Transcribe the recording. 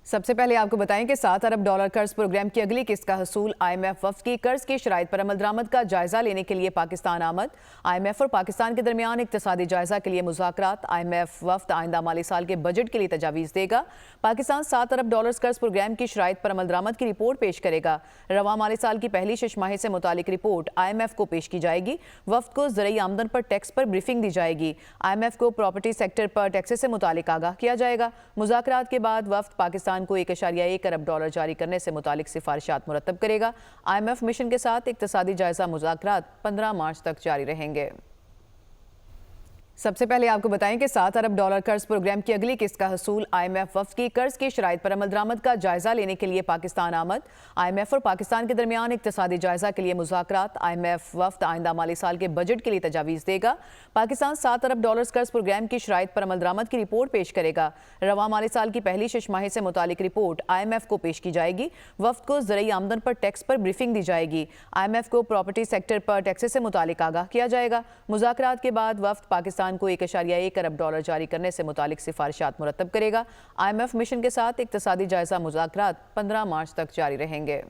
सबसे पहले आपको बताएं कि $7 अरब कर्ज प्रोग्राम की अगली किस्त का हसूल IMF वफ्द की कर्ज की शराइत पर अमल दरामद का जायजा लेने के लिए पाकिस्तान आमद। IMF और पाकिस्तान के दरमियान इक्तिसादी जायजा के लिए मुज़ाकरात। IMF वफ्द आइंदा माली साल के बजट के लिए तजावीज़ देगा। पाकिस्तान $7 अरब कर्ज प्रोग्राम की शराइत पर अमल दरामद की रिपोर्ट पेश करेगा। रवां माली साल की पहली छमाही से मुतालिक रिपोर्ट IMF को पेश की जाएगी। वफ्द को ज़रूरी आमदन पर टैक्स पर ब्रीफिंग दी जाएगी। IMF को प्रॉपर्टी सेक्टर पर टैक्सेस से मुतालिक आगाह किया जाएगा। मुज़ाकरात के बाद वफ्द पाकिस्तान को $1.1 अरब जारी करने से मुतालिक सिफारिशात मुरतब करेगा। IMF मिशन के साथ इक्तिसादी जायजा मुज़ाकरात 15 मार्च तक जारी रहेंगे। सबसे पहले आपको बताएं कि $7 अरब कर्ज प्रोग्राम की अगली किस्त का हसूल IMF वफ्द की कर्ज की शराइत पर अमल दरामद का जायजा लेने के लिए पाकिस्तान आमद। IMF और पाकिस्तान के दरमियान इक्तिसादी जायजा के लिए मुज़ाकरात। IMF वफ्द आइंदा माली साल के बजट के लिए तजावीज़ देगा। पाकिस्तान $7 अरब कर्ज प्रोग्राम की शराइत पर अमल दरामद की रिपोर्ट पेश करेगा। रवां माली साल की पहली छमाही से मुतालिक रिपोर्ट IMF को पेश की जाएगी। वफ्द को ज़रूरी आमदन पर टैक्स पर ब्रीफिंग दी जाएगी। IMF को प्रॉपर्टी सेक्टर पर टैक्सेस से मुतालिक आगाह किया जाएगा। मुज़ाकरात के बाद वफ्द पाकिस्तान को $1.1 अरब जारी करने से मुतालिक सिफारिशात मुरतब करेगा। IMF मिशन के साथ इक्तिसादी जायजा मुज़ाकरात 15 मार्च तक जारी रहेंगे।